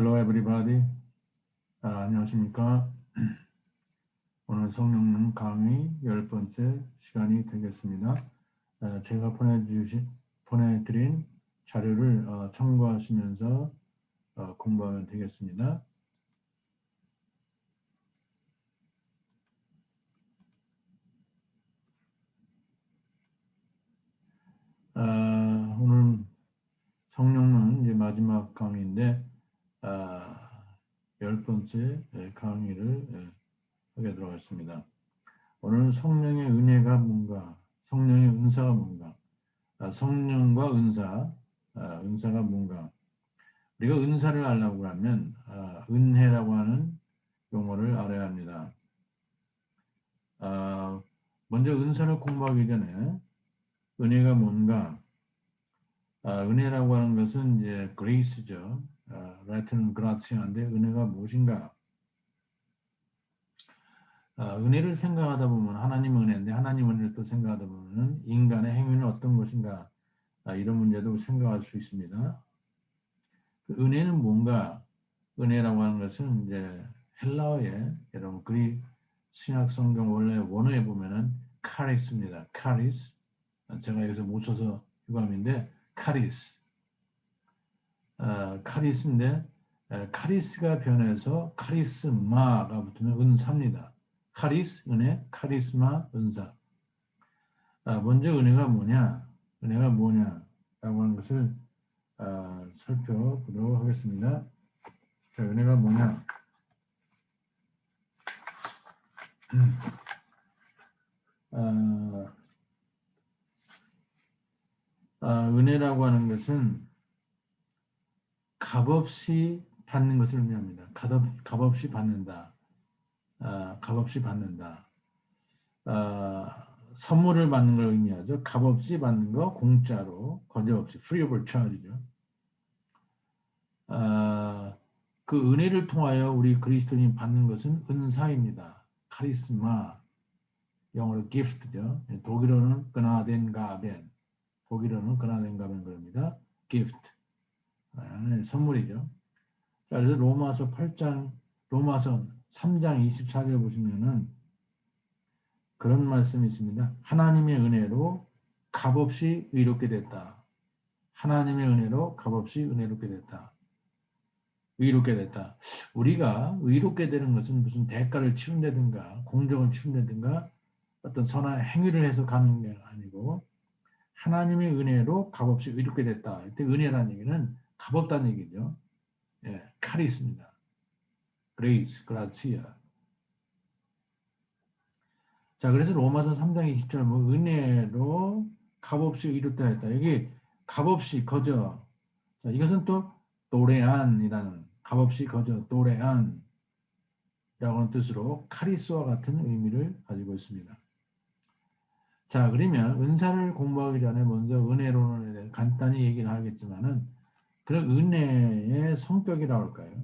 Hello everybody. 안녕하십니까. 오늘 성령님 강의 10번째 시간이 되겠습니다. 제가 보내드린 자료를 참고하시면서 공부하면 되겠습니다. 오늘 성령은 이제 마지막 강의인데 10번째 강의를 하게 들어갔습니다. 오늘 성령의 은혜가 뭔가, 성령의 은사가 뭔가, 성령과 은사가 뭔가. 우리가 은사를 알려고 하면 은혜라고 하는 용어를 알아야 합니다. 먼저 은사를 공부하기 전에 은혜가 뭔가, 은혜라고 하는 것은 이제 grace죠. 라틴은 gratia인데 은혜가 무엇인가? 은혜를 생각하다 보면 하나님 은혜인데 하나님 은혜를 또 생각하다 보면 인간의 행위는 어떤 것인가? 이런 문제도 생각할 수 있습니다. 그 은혜는 뭔가? 은혜라고 하는 것은 이제 헬라어에 여러분 그리 신약 성경 원래 원어에 보면은 카리스입니다. 카리스. 제가 여기서 못 쳐서 유감인데 카리스. 카리스인데 카리스가 변해서 카리스마가 붙으면 은사입니다. 카리스, 은혜, 카리스마, 은사. 먼저 은혜가 뭐냐? 은혜가 뭐냐라고 하는 것을 살펴보도록 하겠습니다. 자, 은혜가 뭐냐? 은혜라고 하는 것은 값없이 받는 것을 의미합니다. 값없이 받는다. 값없이 받는다. 선물을 받는 걸 의미하죠. 값없이 받는 거, 공짜로, 거저없이, free of charge죠. 그 은혜를 통하여 우리 그리스도인이 받는 것은 은사입니다. 카리스마, 영어로 gift죠. 독일어는 그나덴가벤, 독일어는 그나덴가벤 그럽니다. gift, 선물이죠. 자, 그래서 로마서 3장 24절 보시면은 그런 말씀이 있습니다. 하나님의 은혜로 값없이 의롭게 됐다. 하나님의 은혜로 값없이 은혜롭게 됐다. 의롭게 됐다. 우리가 의롭게 되는 것은 무슨 대가를 치른다든가 공적을 치른다든가 어떤 선한 행위를 해서 가는 게 아니고 하나님의 은혜로 값없이 의롭게 됐다. 이때 은혜라는 얘기는 값없다는 얘기죠. 예, 카리스입니다. 그레이스, 그라치아. 자, 그래서 로마서 3장 20절 뭐 은혜로 값없이 의롭다 했다. 여기 값없이 거저. 자, 이것은 또 도레안이라는 값없이 거저 도레안이라고 하는 뜻으로 카리스와 같은 의미를 가지고 있습니다. 자, 그러면 은사를 공부하기 전에 먼저 은혜론에 대해 간단히 얘기를 하겠지만은 그런 은혜의 성격이라고 할까요?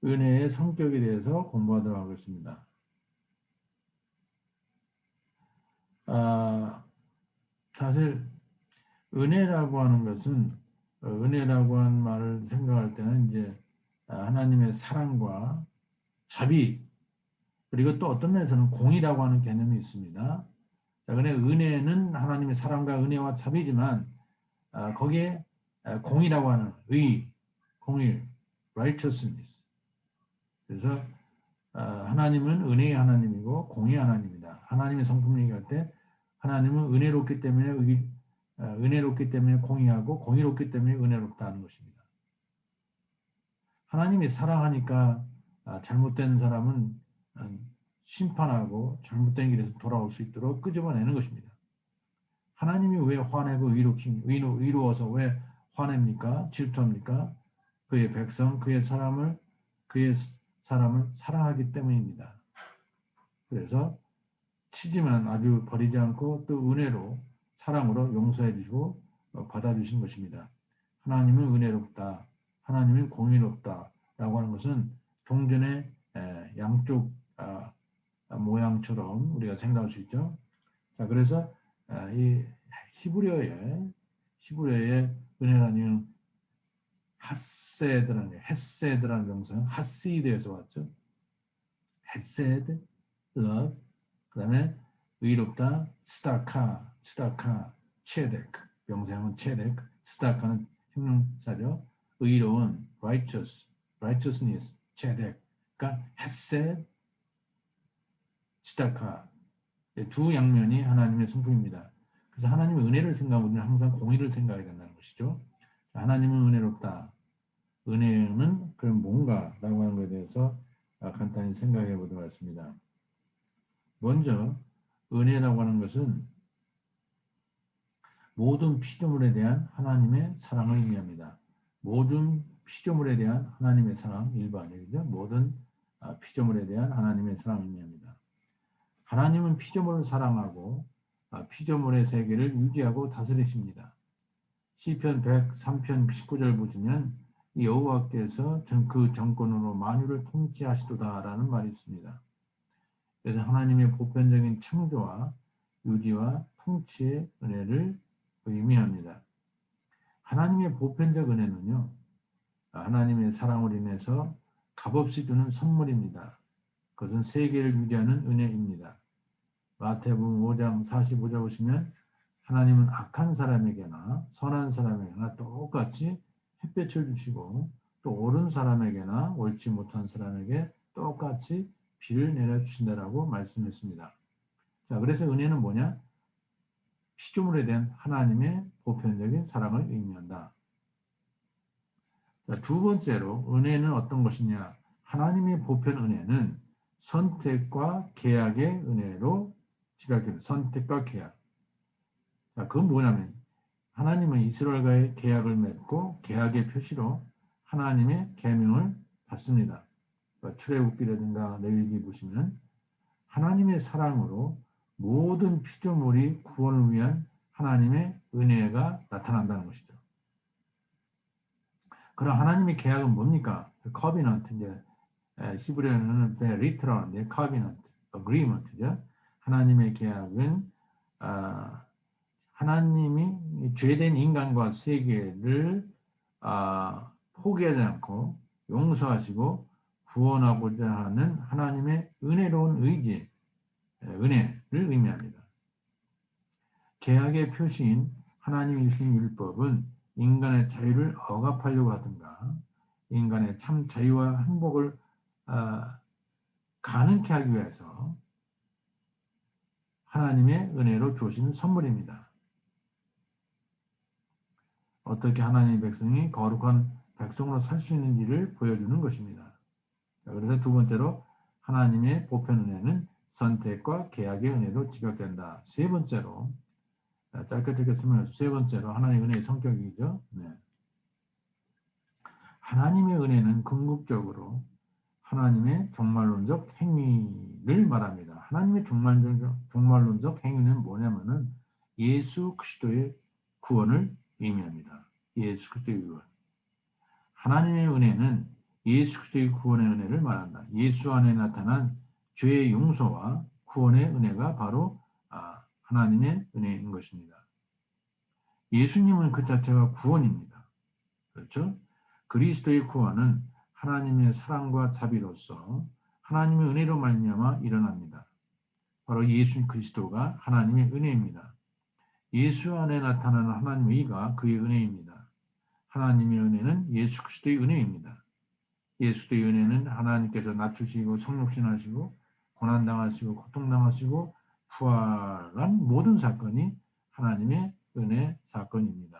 은혜의 성격에 대해서 공부하도록 하겠습니다. 사실 은혜라고 하는 것은 은혜라고 하는 말을 생각할 때는 이제 하나님의 사랑과 자비 그리고 또 어떤 면에서는 공의라고 하는 개념이 있습니다. 자, 그래 은혜는 하나님의 사랑과 은혜와 자비지만 거기에 공의라고 하는 공의, righteousness. 그래서 하나님은 은혜의 하나님이고 공의의 하나님이다. 하나님의 성품 얘기할 때 하나님은 은혜롭기 때문에 공의하고 공의롭기 때문에 은혜롭다 하는 것입니다. 하나님이 사랑하니까 잘못된 사람은 심판하고 잘못된 길에서 돌아올 수 있도록 끄집어내는 것입니다. 하나님이 왜 화내고 의로워서 왜 화냅니까? 질투합니까? 그의 백성, 그의 사람을 사랑하기 때문입니다. 그래서 치지만 아주 버리지 않고 또 은혜로 사랑으로 용서해 주시고 받아주신 것입니다. 하나님은 은혜롭다. 하나님은 공의롭다. 라고 하는 것은 동전의 양쪽 모양처럼 우리가 생각할 수 있죠. 자, 그래서 이 히브리어의 은혜라는 하세드라는 헤세드라는 명사는 하시드에서 왔죠. 헤세드, love. 그다음에 의롭다, 츠다카, 체데크. 명사형은 체데크. 츠다카는 형용사죠. 의로운, righteousness, 체데크. 그러니까 헤세드, 츠다카. 두 양면이 하나님의 성품입니다. 그래서 하나님의 은혜를 생각하면 우리는 항상 공의를 생각해야 된다는 것이죠. 하나님은 은혜롭다. 은혜는 그럼 뭔가라고 하는 것에 대해서 간단히 생각해 보도록 하겠습니다. 먼저 은혜라고 하는 것은 모든 피조물에 대한 하나님의 사랑을 의미합니다. 모든 피조물에 대한 하나님의 사랑, 일반이죠. 모든 피조물에 대한 하나님의 사랑을 의미합니다. 하나님은 피조물을 사랑하고 피조물의 세계를 유지하고 다스리십니다. 시편 103편 19절 보시면 여호와께서 그 정권으로 만유를 통치하시도다라는 말이 있습니다. 그래서 하나님의 보편적인 창조와 유지와 통치의 은혜를 의미합니다. 하나님의 보편적 은혜는요, 하나님의 사랑으로 인해서 값없이 주는 선물입니다. 그것은 세계를 유지하는 은혜입니다. 마태복음 5장 45절 보시면 하나님은 악한 사람에게나 선한 사람에게나 똑같이 햇볕을 주시고 또 옳은 사람에게나 옳지 못한 사람에게 똑같이 비를 내려주신다라고 말씀했습니다. 자, 그래서 은혜는 뭐냐? 피조물에 대한 하나님의 보편적인 사랑을 의미한다. 자, 두 번째로 은혜는 어떤 것이냐? 하나님의 보편 은혜는 선택과 계약의 은혜로 지각됩니다. 선택과 계약. 자, 그건 뭐냐면 하나님은 이스라엘과의 계약을 맺고 계약의 표시로 하나님의 계명을 받습니다. 출애굽기라든가 레위기 보시면 하나님의 사랑으로 모든 피조물이 구원을 위한 하나님의 은혜가 나타난다는 것이죠. 그럼 하나님의 계약은 뭡니까? covenant, 이제 히브리어는 리트럴인데 covenant, agreement죠. 하나님의 계약은 하나님이 죄된 인간과 세계를 포기하지 않고 용서하시고 구원하고자 하는 하나님의 은혜로운 의지, 은혜를 의미합니다. 계약의 표시인 하나님이 주신 율법은 인간의 자유를 억압하려고 하든가 인간의 참 자유와 행복을 가능케 하기 위해서 하나님의 은혜로 주어진 선물입니다. 어떻게 하나님의 백성이 거룩한 백성으로 살 수 있는지를 보여주는 것입니다. 그래서 두 번째로 하나님의 보편 은혜는 선택과 계약의 은혜로 지각된다. 세 번째로 짧게 설명해서 세 번째로 하나님의 은혜의 성격이죠. 네. 하나님의 은혜는 궁극적으로 하나님의 종말론적 행위를 말합니다. 하나님의 종말론적 행위는 뭐냐면은 예수 그리스도의 구원을 의미합니다. 예수 그리스도의 구원. 하나님의 은혜는 예수 그리스도의 구원의 은혜를 말한다. 예수 안에 나타난 죄의 용서와 구원의 은혜가 바로 하나님의 은혜인 것입니다. 예수님은 그 자체가 구원입니다. 그렇죠? 그리스도의 구원은 하나님의 사랑과 자비로서 하나님의 은혜로 말미암아 일어납니다. 바로 예수 그리스도가 하나님의 은혜입니다. 예수 안에 나타나는 하나님의 의가 그의 은혜입니다. 하나님의 은혜는 예수 그리스도의 은혜입니다. 예수의 은혜는 하나님께서 낮추시고 성육신하시고 고난당하시고 고통당하시고 부활한 모든 사건이 하나님의 은혜 사건입니다.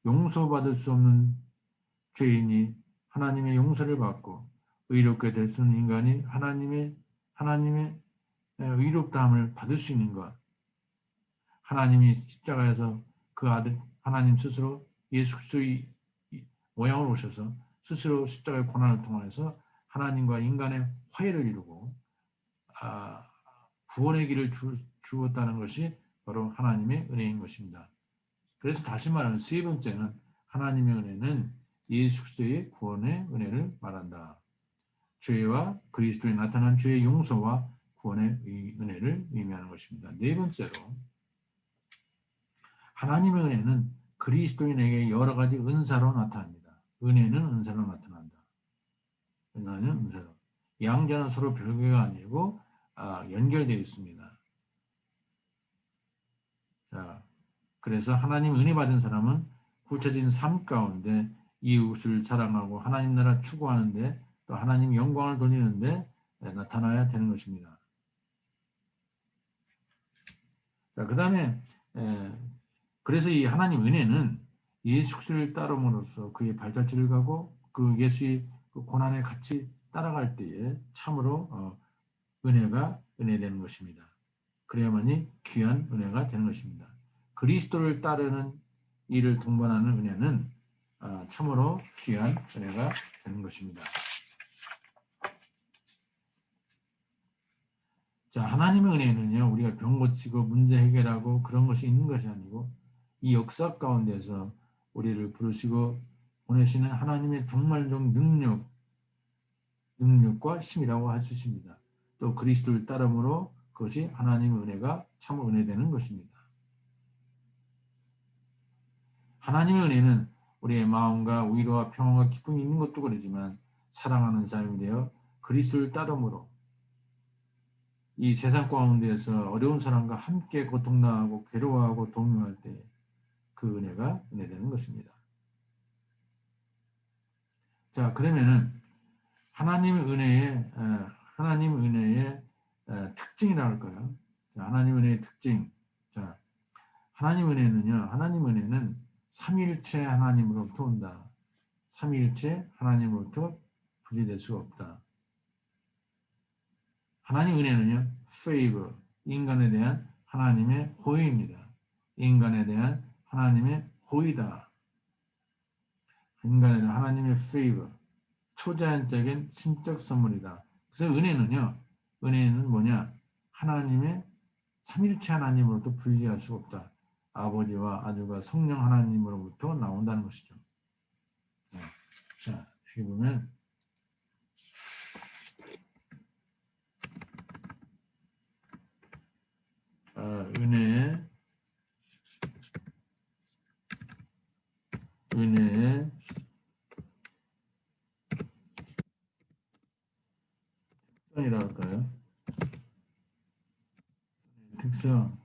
용서받을 수 없는 죄인이 하나님의 용서를 받고 의롭게 될 수 있는 인간이 하나님의 의롭다함을 받을 수 있는 것. 하나님이 십자가에서 그 아들 하나님 스스로 예수 그리스도의 모양으로 오셔서 스스로 십자가의 고난을 통해서 하나님과 인간의 화해를 이루고 구원의 길을 주었다는 것이 바로 하나님의 은혜인 것입니다. 그래서 다시 말하면 세 번째는 하나님의 은혜는 예수 그리스도의 구원의 은혜를 말한다. 죄와 그리스도에 나타난 죄의 용서와 구원의 은혜를 의미하는 것입니다. 네 번째로 하나님의 은혜는 그리스도인에게 여러 가지 은사로 나타납니다. 은혜는 은사로 나타난다. 은혜는 은사로. 양자는 서로 별개가 아니고 연결되어 있습니다. 자, 그래서 하나님 은혜 받은 사람은 구체적인 삶 가운데 이웃을 사랑하고 하나님 나라 추구하는데 또 하나님 영광을 돌리는데 나타나야 되는 것입니다. 자, 그 다음에 그래서 이 하나님 은혜는 예수 그리스도를 따름으로써 그의 발자취를 가고 그 예수의 그 고난에 같이 따라갈 때에 참으로 은혜가 은혜되는 것입니다. 그래야만이 귀한 은혜가 되는 것입니다. 그리스도를 따르는 이를 동반하는 은혜는 참으로 귀한 은혜가 되는 것입니다. 자, 하나님의 은혜는요, 우리가 병 고치고 문제 해결하고 그런 것이 있는 것이 아니고 이 역사 가운데서 우리를 부르시고 보내시는 하나님의 정말적 능력과 힘이라고 할 수 있습니다. 또 그리스도를 따름으로 그것이 하나님의 은혜가 참 은혜되는 것입니다. 하나님의 은혜는 우리의 마음과 위로와 평안과 기쁨이 있는 것도 그러지만 사랑하는 사람이 되어 그리스도를 따름으로 이 세상 가운데에서 어려운 사람과 함께 고통당하고 괴로워하고 동요할 때 그 은혜가 은혜되는 것입니다. 자, 그러면은 하나님의 은혜의 특징이라고 할까요? 자, 하나님의 은혜의 특징. 자, 하나님의 은혜는 삼위일체 하나님으로부터 온다. 삼위일체 하나님으로부터 분리될 수가 없다. 하나님 은혜는요, favor, 인간에 대한 하나님의 호의입니다. 인간에 대한 하나님의 호의다. 인간에 대한 하나님의 favor, 초자연적인 신적 선물이다. 그래서 은혜는 뭐냐? 하나님의 삼일체 하나님으로부터 분리할 수가 없다. 아버지와 아들과 성령 하나님으로부터 나온다는 것이죠. 자, 여기 보면 은혜의 특성이라고 할까요? 특성.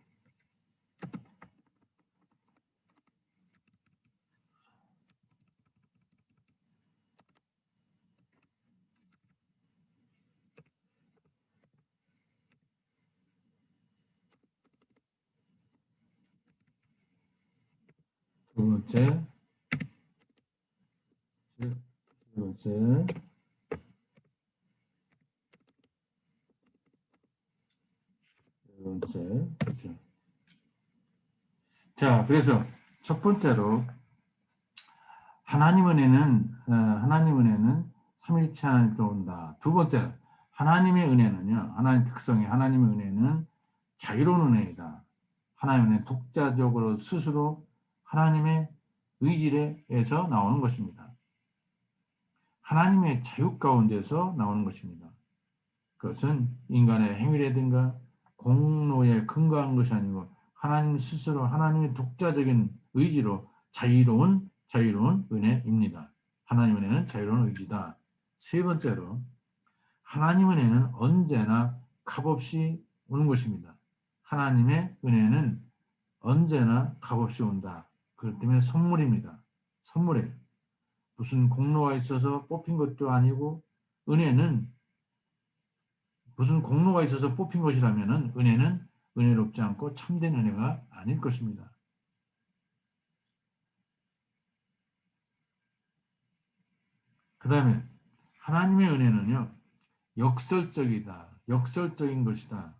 두 번째. 자, 그래서 첫 번째로 하나님 은혜는 삼일체 하나님께로 온다. 두 번째, 하나님의 은혜는요, 하나님 특성이 하나님의 은혜는 자유로운 은혜이다. 하나님의 은혜는 독자적으로 스스로 하나님의 의지에서 나오는 것입니다. 하나님의 자유 가운데서 나오는 것입니다. 그것은 인간의 행위라든가 공로에 근거한 것이 아니고 하나님 스스로 하나님의 독자적인 의지로 자유로운 은혜입니다. 하나님 은혜는 자유로운 의지다. 세 번째로 하나님 은혜는 언제나 값없이 오는 것입니다. 하나님의 은혜는 언제나 값없이 온다. 그렇기 때문에 선물입니다. 선물이에요. 무슨 공로가 있어서 뽑힌 것도 아니고 은혜는 무슨 공로가 있어서 뽑힌 것이라면 은혜는 은혜롭지 않고 참된 은혜가 아닐 것입니다. 그 다음에 하나님의 은혜는요, 역설적인 것이다.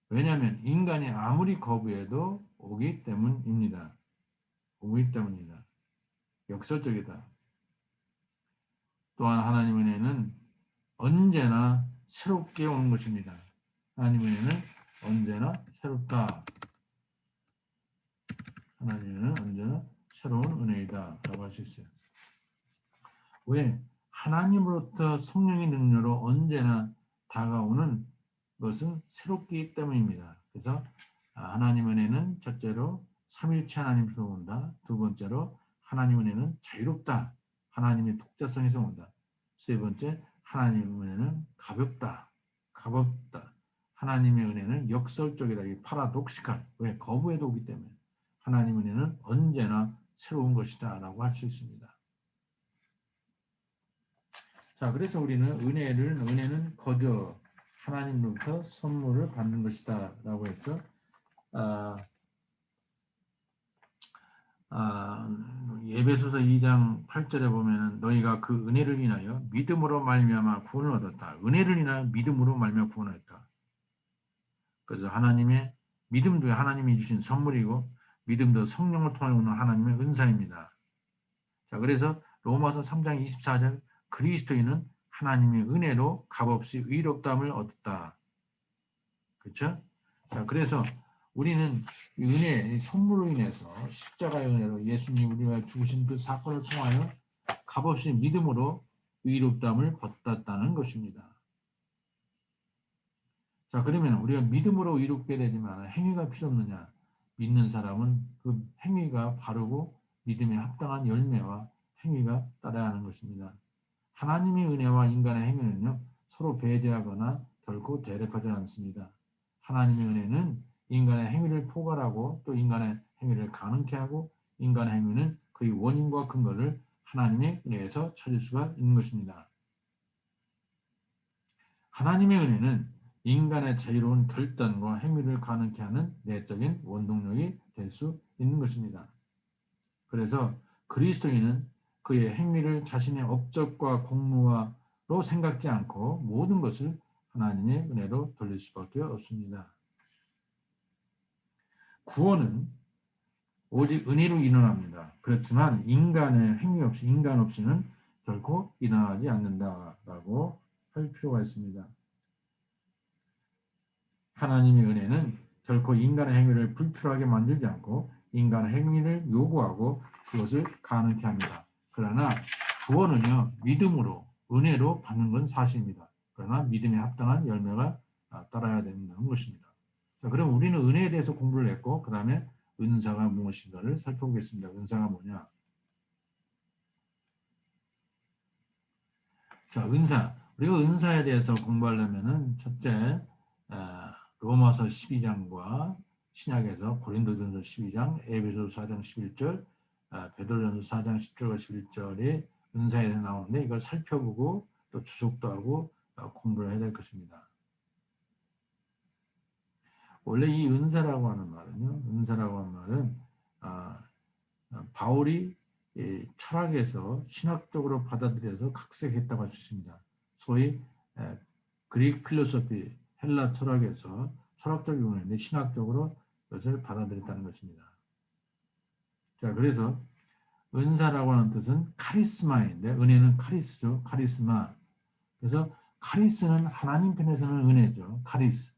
왜냐하면 인간이 아무리 거부해도 오기 때문입니다. 역설적이다. 또한 하나님의 은혜는 언제나 새롭게 오는 것입니다. 하나님의 은혜는 언제나 새롭다. 하나님의 은혜는 언제나 새로운 은혜이다 라고 할 수 있어요. 왜? 하나님으로부터 성령의 능력으로 언제나 다가오는 것은 새롭기 때문입니다. 그래서 하나님의 은혜는 첫째로 삼일체 하나님으로부터 온다. 두 번째로 하나님 은혜는 자유롭다. 하나님의 독자성에서 온다. 세 번째, 하나님의 은혜는 가볍다. 하나님의 은혜는 역설적이다. 이 파라독시칼. 왜? 거부해도 오기 때문에. 하나님 은혜는 언제나 새로운 것이다 라고 할 수 있습니다. 자, 그래서 우리는 은혜는 거저 하나님으로부터 선물을 받는 것이다 라고 했죠. 예배소서 2장 8절에 보면은 너희가 그 은혜를 인하여 믿음으로 말미암아 구원을 얻었다. 은혜를 인하여 믿음으로 말미암아 구원을 얻었다. 그래서 하나님의 믿음도 하나님이 주신 선물이고 믿음도 성령을 통해 오는 하나님의 은사입니다. 자, 그래서 로마서 3장 24절 그리스도인은 하나님의 은혜로 값없이 의롭다함을 얻었다. 그렇죠? 자, 그래서 우리는 이 선물로 인해서 십자가의 은혜로 예수님 우리가 죽으신 그 사건을 통하여 값없이 믿음으로 의롭다함을 받았다는 것입니다. 자, 그러면 우리가 믿음으로 의롭게 되지만 행위가 필요 없느냐? 믿는 사람은 그 행위가 바르고 믿음에 합당한 열매와 행위가 따라야 하는 것입니다. 하나님의 은혜와 인간의 행위는요, 서로 배제하거나 결코 대립하지 않습니다. 하나님의 은혜는 인간의 행위를 포괄하고 또 인간의 행위를 가능케 하고 인간의 행위는 그의 원인과 근거를 하나님의 은혜에서 찾을 수가 있는 것입니다. 하나님의 은혜는 인간의 자유로운 결단과 행위를 가능케 하는 내적인 원동력이 될 수 있는 것입니다. 그래서 그리스도인은 그의 행위를 자신의 업적과 공로로 생각지 않고 모든 것을 하나님의 은혜로 돌릴 수밖에 없습니다. 구원은 오직 은혜로 일어납니다. 그렇지만 인간의 행위 없이, 인간 없이는 결코 일어나지 않는다라고 할 필요가 있습니다. 하나님의 은혜는 결코 인간의 행위를 불필요하게 만들지 않고 인간의 행위를 요구하고 그것을 가능케 합니다. 그러나 구원은요, 믿음으로, 은혜로 받는 건 사실입니다. 그러나 믿음에 합당한 열매가 따라야 된다는 것입니다. 자, 그럼 우리는 은혜에 대해서 공부를 했고, 그 다음에 은사가 무엇인가를 살펴보겠습니다. 은사가 뭐냐? 자, 은사. 우리가 은사에 대해서 공부하려면은 첫째, 로마서 12장과 신약에서 고린도전서 12장, 에베소서 4장 11절, 베드로전서 4장 10절과 11절이 은사에 대해서 나오는데 이걸 살펴보고 또 주석도 하고 공부를 해야 될 것입니다. 원래 이 은사라고 하는 말은 바울이 철학에서 신학적으로 받아들여서 각색했다고 할 수 있습니다. 소위 그릭 필로소피, 헬라 철학에서 철학적 용어인데 신학적으로 그것을 받아들였다는 것입니다. 자, 그래서 은사라고 하는 뜻은 카리스마인데 은혜는 카리스죠. 카리스마. 그래서 카리스는 하나님 편에서는 은혜죠. 카리스.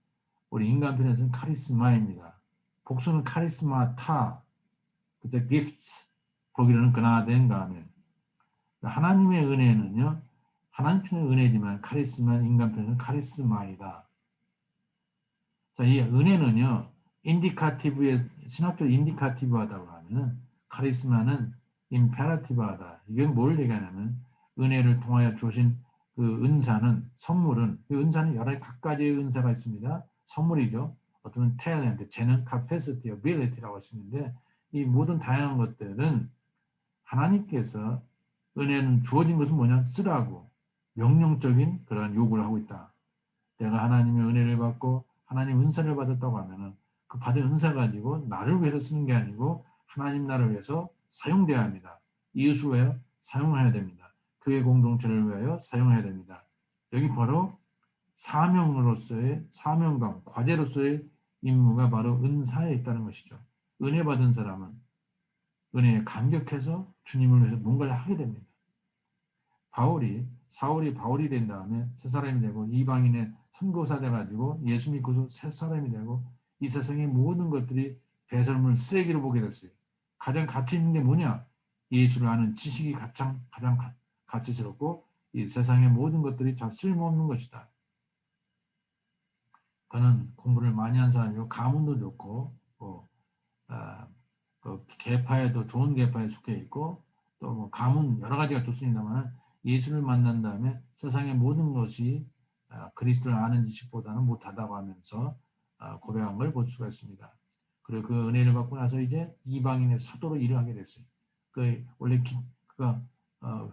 우리 인간 편에서는 카리스마입니다. 복수는 카리스마타. 그죠? gifts. 거기로는 그나된 가면. 하나님의 은혜는요. 하나님 편의 은혜지만 카리스마 인간 편에서는 카리스마이다. 자, 이 은혜는요. 인디카티브의 신학적 인디카티브하다고 하면은 카리스마는 임페라티브하다. 이게 뭘 얘기하냐면 은혜를 통하여 주신 그 은사는 선물은 그 은사는 여러 각가지의 은사가 있습니다. 선물이죠. 어떤 탤런트, 재능, capacity, ability라고 하시는데 이 모든 다양한 것들은 하나님께서 은혜는 주어진 것은 뭐냐? 쓰라고 명령적인 그런 요구를 하고 있다. 내가 하나님의 은혜를 받고 하나님 은사를 받았다고 하면은 그 받은 은사 가지고 나를 위해서 쓰는 게 아니고 하나님 나를 위해서 사용돼야 합니다. 이웃을 위하여 사용해야 됩니다. 교회 공동체를 위하여 사용해야 됩니다. 여기 바로 사명으로서의 사명감, 과제로서의 임무가 바로 은사에 있다는 것이죠. 은혜 받은 사람은 은혜에 감격해서 주님을 위해서 뭔가를 하게 됩니다. 사울이 바울이 된 다음에 새 사람이 되고 이방인의 선교사자 가지고 예수 믿고서 새 사람이 되고 이 세상의 모든 것들이 배설물 쓰레기로 보게 됐어요. 가장 가치 있는 게 뭐냐? 예수를 아는 지식이 가장 가치스럽고 이 세상의 모든 것들이 다 쓸모없는 것이다. 그는 공부를 많이 한 사람이고 가문도 좋고 그 계파에도 좋은 계파에 속해 있고 또 뭐 가문 여러 가지가 좋습니다만 예수를 만난 다음에 세상의 모든 것이 그리스도를 아는 지식보다는 못하다고 하면서 고백한 걸 볼 수가 있습니다. 그리고 그 은혜를 받고 나서 이제 이방인의 사도로 일을 하게 됐어요. 그 원래 그가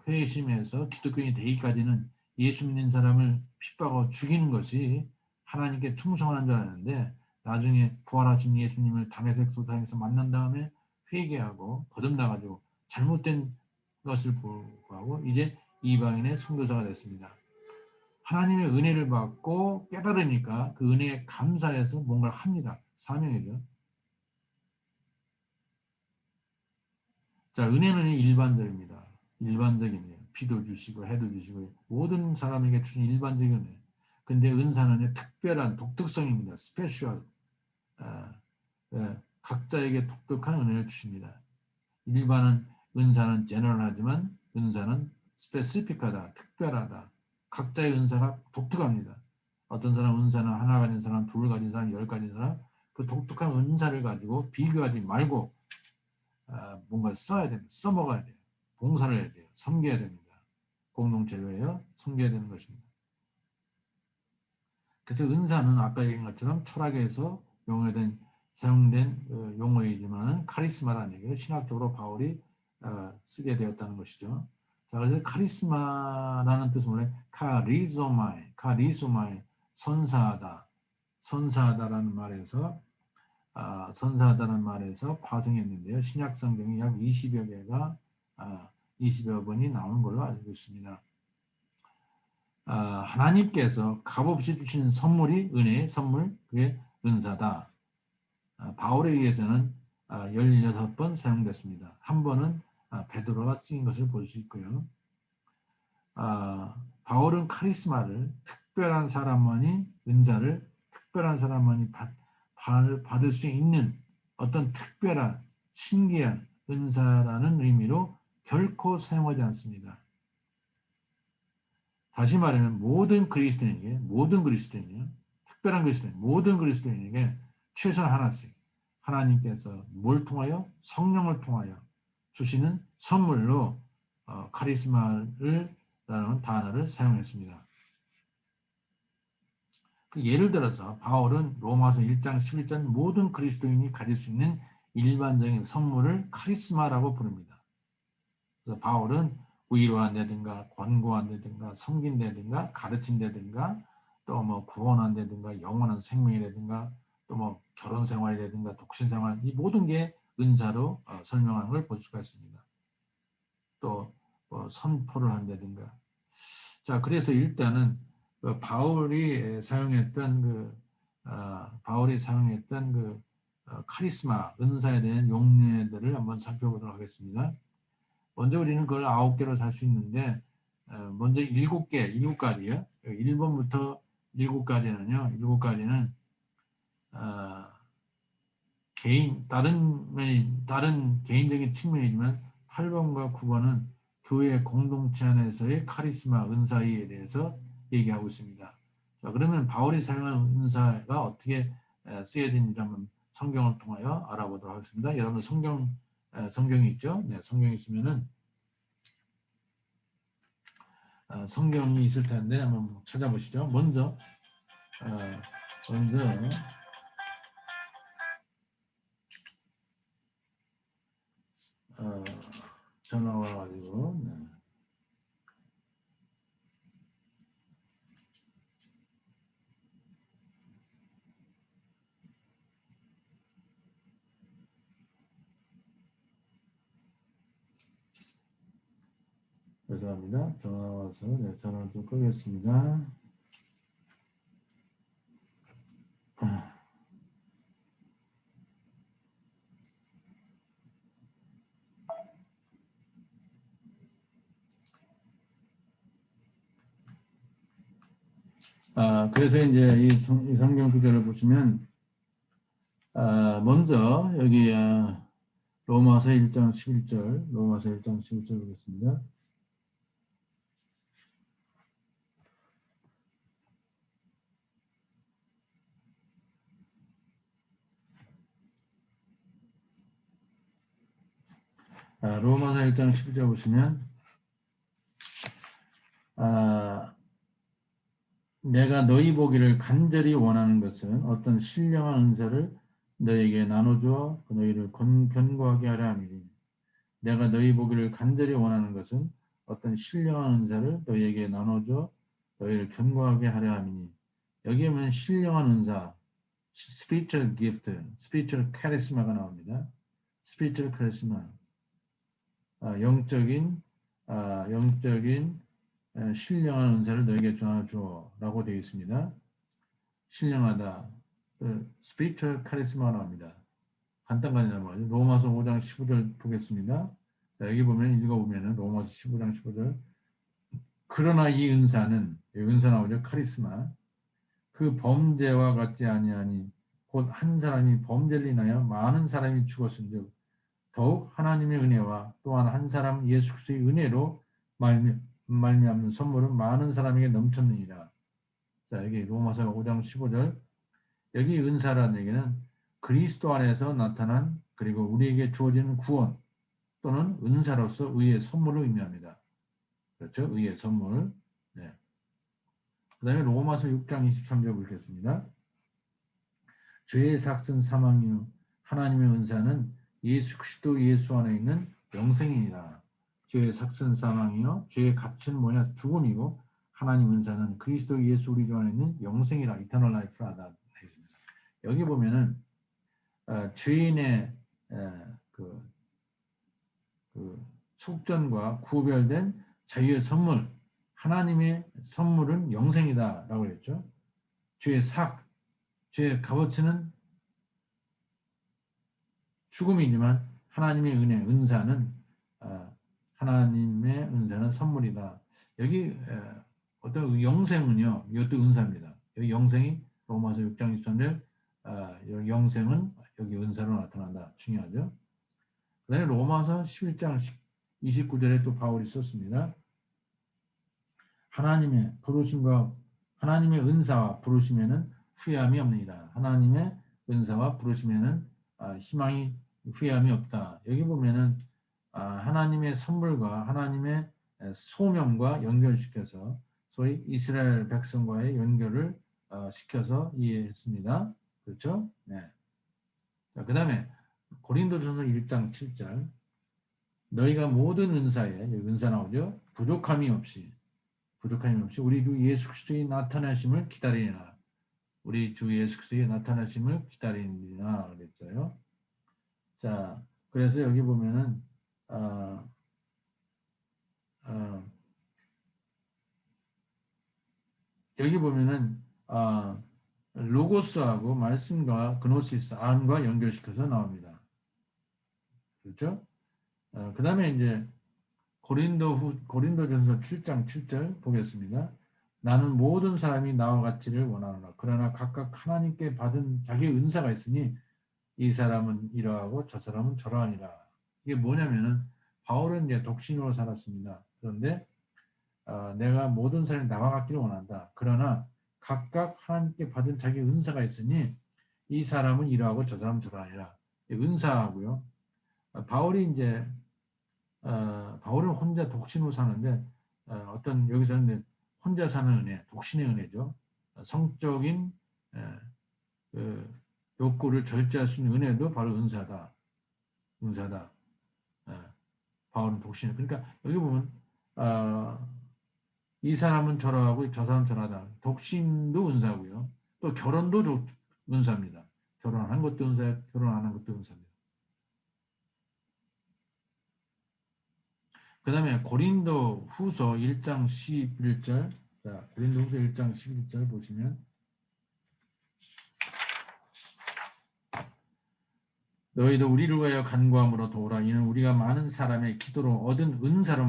회심에서 기독교인이 되기까지는 예수 믿는 사람을 핍박하고 죽이는 것이 하나님께 충성하는 줄 알았는데 나중에 부활하신 예수님을 담에색 소상에서 만난 다음에 회개하고 거듭나가지고 잘못된 것을 보고하고 이제 이방인의 선교사가 됐습니다. 하나님의 은혜를 받고 깨달으니까 그 은혜에 감사해서 뭔가를 합니다. 사명이죠. 자, 은혜는 일반적입니다. 일반적이네요. 비도 주시고 해도 주시고 모든 사람에게 주신 일반적인 은혜. 근데 은사는 특별한 독특성입니다. 스페셜. 각자에게 독특한 은혜를 주십니다. 일반은 은사는 제너럴하지만 은사는 스페시픽하다, 특별하다. 각자의 은사가 독특합니다. 어떤 사람 은사는 하나 가진 사람, 둘 가진 사람, 열 가진 사람 그 독특한 은사를 가지고 비교하지 말고 뭔가 써야 됩니다. 써먹어야 돼요. 봉사를 해야 돼요. 섬겨야 됩니다. 공동체로요. 섬겨야 되는 것입니다. 그래서 은사는 아까 얘기한 것처럼 철학에서 사용된 용어이지만 카리스마라는 얘기를 신학적으로 바울이 쓰게 되었다는 것이죠. 자, 그래서 카리스마라는 뜻은 원래 카리소마이, 선사하다, 선사하다라는 말에서 선사하다는 말에서 파생했는데요. 신약 성경이 약 20여 개가 20여 번이 나오는 걸로 알고 있습니다. 하나님께서 값없이 주신 선물이 은혜의 선물, 그게 은사다. 바울에 의해서는 16번 사용됐습니다. 한 번은 베드로가 쓰인 것을 볼 수 있고요. 바울은 카리스마를 특별한 사람만이 은사를 특별한 사람만이 받을 수 있는 어떤 특별한 신기한 은사라는 의미로 결코 사용하지 않습니다. 다시 말하면 모든 그리스도인에게 특별한 그리스도인 모든 그리스도인에게 최소 하나씩 하나님께서 뭘 통하여 성령을 통하여 주시는 선물로 카리스마를 라는 단어를 사용했습니다. 예를 들어서 바울은 로마서 1장 11절 모든 그리스도인이 가질 수 있는 일반적인 선물을 카리스마라고 부릅니다. 그래서 바울은 위로한다든가 권고한다든가 섬긴다든가 가르친다든가 또 뭐 구원한다든가 영원한 생명이라든가 또 뭐 결혼 생활이라든가 독신 생활 이 모든 게 은사로 설명하는 걸 볼 수가 있습니다. 또 선포를 한다든가 자 그래서 일단은 바울이 사용했던 카리스마 은사에 대한 용례들을 한번 살펴보도록 하겠습니다. 먼저 우리는 그걸 9개로 살 수 있는데 먼저 7가지요. 1번부터 7가지는요. 7가지는 다른 개인적인 측면이지만 8번과 9번은 교회 공동체 안에서의 카리스마 은사에 대해서 얘기하고 있습니다. 자, 그러면 바울이 사용한 은사가 어떻게 쓰여진지 한번 성경을 통하여 알아보도록 하겠습니다. 여러분 성경이 있죠? 네, 성경이 있으면은 성경이 있을 텐데 한번 찾아보시죠. 먼저 전화 와가지고 네. 죄송합니다. 전화 와서 네, 전화를 좀 끄겠습니다. 그래서 이제 이 성경 구절을 보시면 먼저 여기 로마서 1장 11절 보겠습니다. 로마서 1장 12절 보시면 아, 내가 너희 보기를 간절히 원하는 것은 어떤 신령한 은사를 너에게 나눠주어 너희를 견고하게 하려 함이니 내가 너희 보기를 간절히 원하는 것은 어떤 신령한 은사를 너희에게 나눠줘 너희를 견고하게 하려 함이니 여기에 보면 신령한 은사, spiritual gift, spiritual charisma가 나옵니다. spiritual charisma, 영적인 신령한 은사를 너에게 전하주라고 되어 있습니다. 신령하다, spiritual charisma가 나옵니다. 간단간이란 말이죠. 로마서 5장 15절 보겠습니다. 자, 여기 보면 읽어보면 로마서 15장 15절 그러나 이 은사는 은사 나오죠. 카리스마 그 범죄와 같지 아니하니 곧 한 사람이 범죄를 인하여 많은 사람이 죽었은즉 더욱 하나님의 은혜와 또한 한 사람 예수 그리스도의 은혜로 말미암는 선물은 많은 사람에게 넘쳤느니라. 자, 여기 로마서 5장 15절 여기 은사라는 얘기는 그리스도 안에서 나타난 그리고 우리에게 주어지는 구원 또는 은사로서 의의 선물을 의미합니다. 그렇죠? 의의 선물. 네. 그 다음에 로마서 6장 23절 보겠습니다. 죄의 삭은 사망이요 하나님의 은사는 예수 그리스도 예수 안에 있는 영생이니라. 죄의 삭은 사망이요 죄의 값은 뭐냐? 죽음이고 하나님 은사는 그리스도 예수 우리 주 안에 있는 영생이라. 이터널 라이프라다. 여기 보면은 죄인의 그 속전과 구별된 자유의 선물, 하나님의 선물은 영생이다라고 했죠. 죄의 죄의 값어치는 죽음이지만 하나님의 하나님의 은사는 선물이다. 여기 어떤 영생은요, 이것도 은사입니다. 여기 영생이 로마서 6장 23절 영생은 여기 은사로 나타난다. 중요하죠. 그 다음에 로마서 11장 29절에 또 바울이 썼습니다. 하나님의 은사와 부르심에는 후회함이 없느니라. 하나님의 은사와 부르심에는 희망이 후회함이 없다. 여기 보면은 하나님의 선물과 하나님의 소명과 연결시켜서 소위 이스라엘 백성과의 연결을 시켜서 이해했습니다. 그렇죠? 네. 자, 그 다음에 고린도전서 1장 7절 너희가 모든 은사에 여기 은사 나오죠? 부족함이 없이 우리 주 예수 그리스도의 나타나심을 기다리라. 우리 주 예수 그리스도의 나타나심을 기다리라 그랬어요. 자, 그래서 여기 보면은 로고스하고 말씀과 그노시스 안과 연결시켜서 나옵니다. 그렇죠? 그 다음에 이제 고린도전서 7장 7절 보겠습니다. 나는 모든 사람이 나와 같이를 원하노라. 그러나 각각 하나님께 받은 자기 은사가 있으니 이 사람은 이러하고 저 사람은 저러하니라. 이게 뭐냐면은 바울은 이제 독신으로 살았습니다. 그런데 내가 모든 사람이 나와 같기를 원한다. 그러나 각각 하나님께 받은 자기 은사가 있으니 이 사람은 이러하고 저 사람은 저러하니라. 은사하고요. 바울은 혼자 독신으로 사는데 어떤 여기서는 혼자 사는 은혜, 독신의 은혜죠. 성적인 그 욕구를 절제할 수 있는 은혜도 바로 은사다. 바울은 독신. 그러니까 여기 보면 이 사람은 저러하고 저 사람은 저러하다. 독신도 은사고요. 또 결혼도 은사입니다. 결혼한 것도 은사예요. 결혼 안 한 것도 은사입니다. 그 다음에 고린도 후서 1장 11절. 자, 고린도 후서 1장 11절 보시면 너희도 우리를 위하여 간구함으로 도우라. 이는 우리가 많은 사람의 기도로 얻은 은사로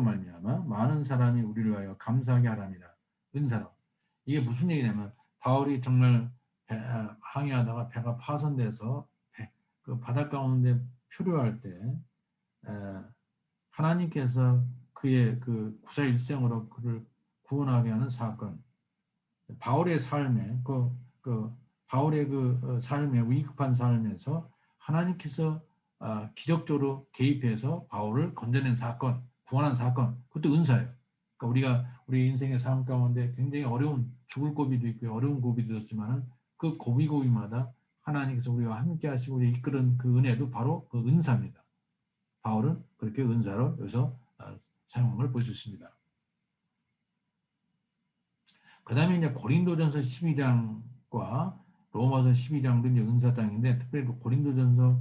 말미암아 많은 사람이 우리를 위하여 감사하게 하랍니다. 은사로. 이게 무슨 얘기냐면 바울이 정말 항해하다가 배가 파손돼서 그 바닷가 가운데 표류할 때 하나님께서 그의 그 구사일생으로 그를 구원하게 하는 사건. 바울의 삶에 바울의 그 삶에 위급한 삶에서 하나님께서 기적적으로 개입해서 바울을 건져낸 사건, 구원한 사건, 그것도 은사예요. 그러니까 우리 인생의 삶 가운데 굉장히 어려운 죽을 고비도 있고 어려운 고비도 있었지만은 그 고비고비마다 하나님께서 우리와 함께 하시고 우리 이끄는 그 은혜도 바로 그 은사입니다. 바울은 그렇게 은사로 여기서 사용한 걸 볼 수 있습니다. 그 다음에 이제 고린도전서 12장과 로마서 12장도 이제 은사장인데 특별히 고린도전서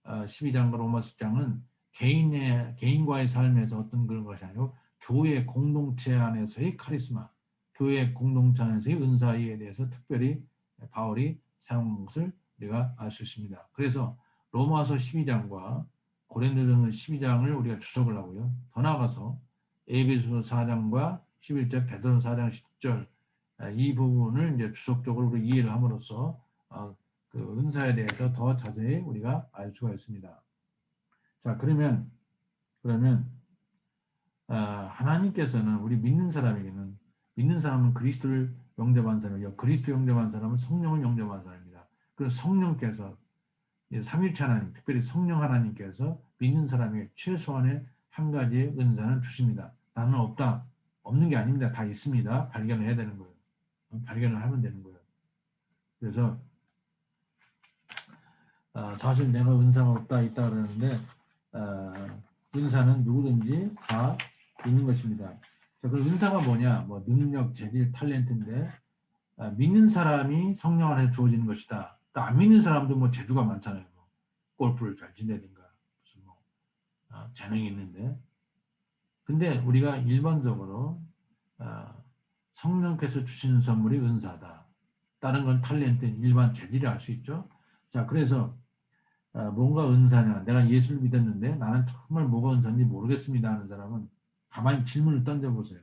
12장과 로마서 10장은 개인과의 삶에서 어떤 그런 것이 아니고 교회 공동체 안에서의 카리스마, 교회 공동체 안에서의 은사에 대해서 특별히 바울이 사용한 것을 우리가 알 수 있습니다. 그래서 로마서 12장과 고린도전서 12장을 우리가 주석을 하고요. 더 나아가서 에베소서 4장과 11절, 베드로서 4장 10절 이 부분을 이제 주석적으로 우리 이해를 함으로써 그 은사에 대해서 더 자세히 우리가 알 수가 있습니다. 자, 그러면 하나님께서는 우리 믿는 사람은 그리스도를 영접한 사람이요, 그리스도 영접한 사람은 성령을 영접한 사람입니다. 그래서 성령께서 삼위일체 하나님, 특별히 성령 하나님께서 믿는 사람에게 최소한의 한 가지의 은사는 주십니다. 나는 없다, 없는 게 아닙니다. 다 있습니다. 발견을 해야 되는 거예요. 발견을 하면 되는 거예요. 그래서 사실 내가 은사가 없다 있다 그러는데 은사는 누구든지 다 있는 것입니다. 자, 그럼 은사가 뭐냐? 뭐 능력, 재질, 탤런트인데 믿는 사람이 성령 안에 주어지는 것이다. 또 안 믿는 사람도 뭐 재주가 많잖아요. 뭐 골프를 잘 친다든가 무슨 뭐 재능이 있는데, 근데 우리가 일반적으로 성령께서 주시는 선물이 은사다. 다른 건 탤런트, 일반 재질이 알 수 있죠. 자, 그래서 뭔가 은사냐? 내가 예수를 믿었는데 나는 정말 뭐가 은사인지 모르겠습니다 하는 사람은 가만히 질문을 던져보세요.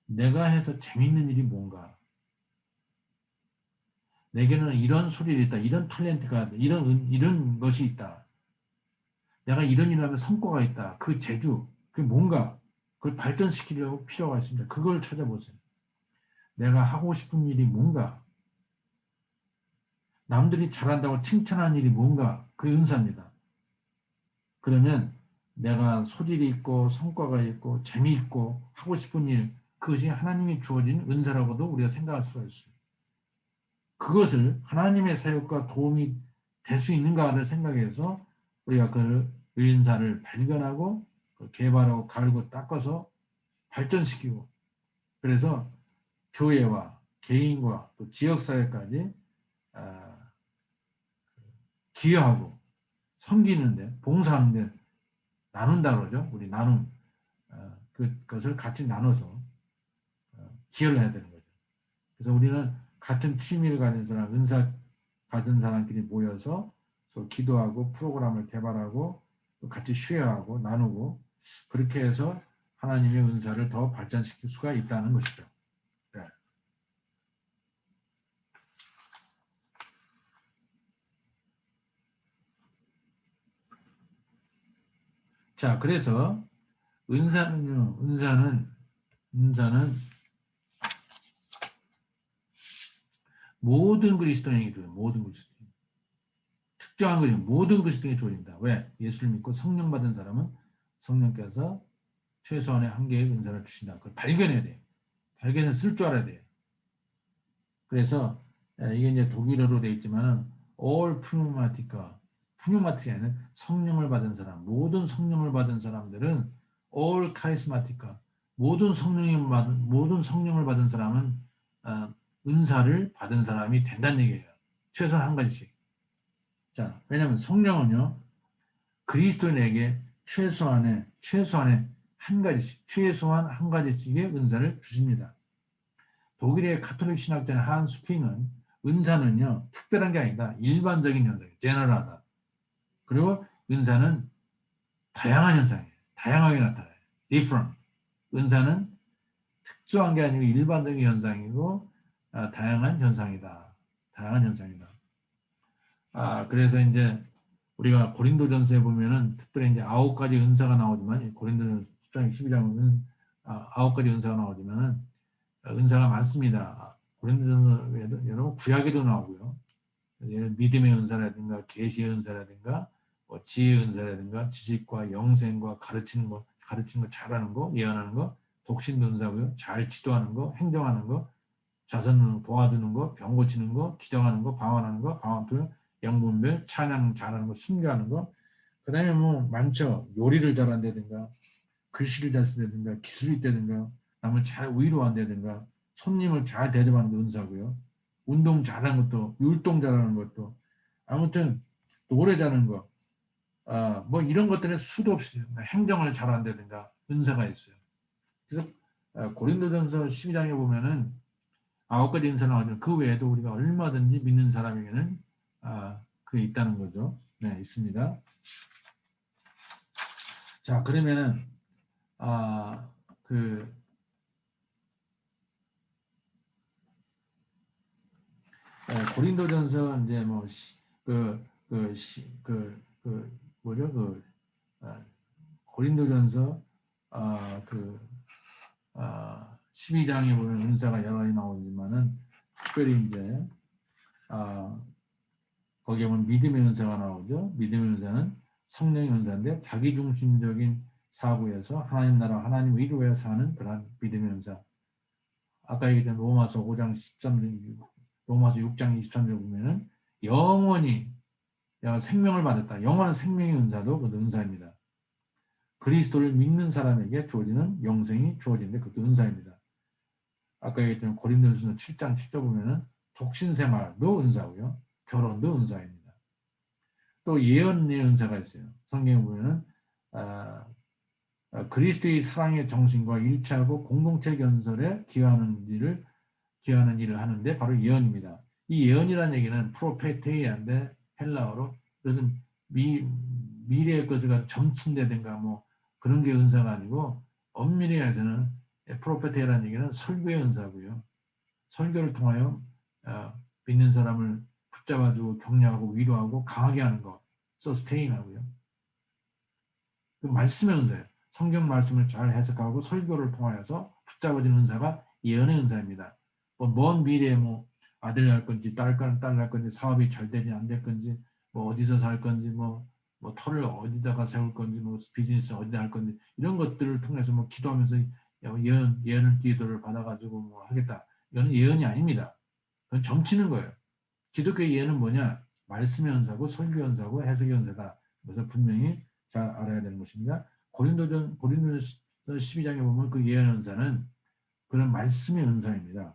내가 해서 재밌는 일이 뭔가? 내게는 이런 소질이 있다. 이런 탤런트가 있다. 이런 것이 있다. 내가 이런 일을 하면 성과가 있다. 그 재주, 그게 뭔가? 그걸 발전시키려고 필요가 있습니다. 그걸 찾아보세요. 내가 하고 싶은 일이 뭔가? 남들이 잘한다고 칭찬하는 일이 뭔가? 그게 은사입니다. 그러면 내가 소질이 있고 성과가 있고 재미있고 하고 싶은 일, 그것이 하나님이 주어진 은사라고도 우리가 생각할 수가 있어요. 그것을 하나님의 사역과 도움이 될 수 있는가를 생각해서 우리가 그 은사를 발견하고 개발하고 갈고 닦아서 발전시키고, 그래서 교회와 개인과 또 지역사회까지 기여하고 섬기는데, 봉사하는데 나눈다 그러죠. 우리 나눔, 그것을 같이 나눠서 기여를 해야 되는 거죠. 그래서 우리는 같은 취미를 가진 사람, 은사 가진 사람끼리 모여서 기도하고 프로그램을 개발하고 같이 쉐어하고 나누고, 그렇게 해서 하나님의 은사를 더 발전시킬 수가 있다는 것이죠. 네. 자, 그래서 은사는 모든 그리스도인에게 줘요. 모든 그리스도인. 특정한 것이 모든 그리스도인에게 줘진다. 왜? 예수를 믿고 성령 받은 사람은 성령께서 최소한의 한 개의 은사를 주신다. 그걸 발견해야 돼요. 발견해 쓸 줄 알아야 돼요. 그래서 이게 이제 독일어로 되어 있지만은 all pneumatica 아니라 성령을 받은 사람, 모든 성령을 받은 사람들은 all charismatica, 모든 성령을 받은 사람은 은사를 받은 사람이 된다는 얘기예요. 최소한 한 가지씩. 자, 왜냐하면 성령은요, 그리스도인에게 최소한의 한 가지씩, 최소한 한 가지씩의 은사를 주십니다. 독일의 가톨릭 신학자인 한스 핑은 은사는요, 특별한 게 아니다. 일반적인 현상이에요. 제너럴하다. 그리고 은사는 다양한 현상이에요. 다양하게 나타나요. different. 은사는 특수한 게 아니고 일반적인 현상이고 다양한 현상이다. 다양한 현상이다. 그래서 이제 우리가 고린도전서에 보면은 특별히 이제 9가지 은사가 나오지만, 고린도전서 10장 12장은 9가지 은사가 나오지만은 은사가 많습니다. 고린도전서 여러분 구약에도 나오고요. 믿음의 은사라든가 계시의 은사라든가 뭐 지혜 은사라든가 지식과 영생과 가르치는 거 잘하는 거, 예언하는 거, 독신도 은사고요. 잘 지도하는 거, 행정하는 거, 자선을 도와주는 거, 병 고치는 거, 기정하는 거, 방언하는 거, 방언들, 영분별, 찬양 잘하는 거, 순교하는 거. 그다음에 뭐 많죠. 요리를 잘한다든가, 글씨를 잘 쓴다든가, 기술이 있다든가, 남을 잘 위로한다든가, 손님을 잘 대접하는 게 은사고요. 운동 잘하는 것도, 율동 잘하는 것도, 아무튼 노래 잘하는 거, 뭐 이런 것들은 수도 없이 행정을 잘한다든가 은사가 있어요. 그래서 고린도전서 12장에 보면은 9가지 은사 나오죠. 그 외에도 우리가 얼마든지 믿는 사람에게는 그게 있다는 거죠. 네, 있습니다. 자, 그러면은 고린도전서 이제 뭐 뭐죠? 고린도전서 12장에 보면 은사가 여러 가지 나오지만은 특별히 이제 거기에 보면 믿음의 은사가 나오죠. 믿음의 은사는 성령의 은사인데 자기중심적인 사고에서 하나님 나라 하나님 위로에 사는 그런 믿음의 은사. 아까 얘기했던 로마서 5장 13절, 로마서 6장 23절 보면은 영원히 생명을 받았다. 영원한 생명의 은사도 그 은사입니다. 그리스도를 믿는 사람에게 주어지는 영생이 주어지는데 그것도 은사입니다. 아까 얘기했던 고린도전서 7장 7절 보면은 독신생활도 은사고요. 결혼도 은사입니다. 또 예언의 은사가 있어요. 성경에 보면은 그리스도의 사랑의 정신과 일치하고 공동체 건설에 기여하는 일을 하는데 바로 예언입니다. 이 예언이라는 얘기는 프로페테이아인데 헬라어로 그것은 미래의 것을 점친다든가 뭐 그런 게 은사가 아니고 엄밀히 해서는 프로페테이라는 얘기는 설교의 은사고요. 설교를 통하여 믿는 사람을 붙잡아주고 격려하고 위로하고 강하게 하는 것, 서스테인하고요. 그 말씀의 은사예요. 성경 말씀을 잘 해석하고 설교를 통하여서 붙잡아주는 은사가 예언의 은사입니다. 먼 미래에 뭐 아들 날 건지 딸 날 건지 사업이 잘 되지 안 될 건지 뭐 어디서 살 건지 뭐 터를 어디다가 세울 건지 뭐 비즈니스 어디다 할 건지 이런 것들을 통해서 뭐 기도하면서 예언을 기도를 받아가지고 뭐 하겠다. 이거는 예언이 아닙니다. 그건 점치는 거예요. 기독교의 예언은 뭐냐? 말씀의 은사고 설교 은사고 해석의 은사다. 그래서 분명히 잘 알아야 되는 것입니다. 고린도전 12장에 보면 그 예언 은사는 그런 말씀의 은사입니다.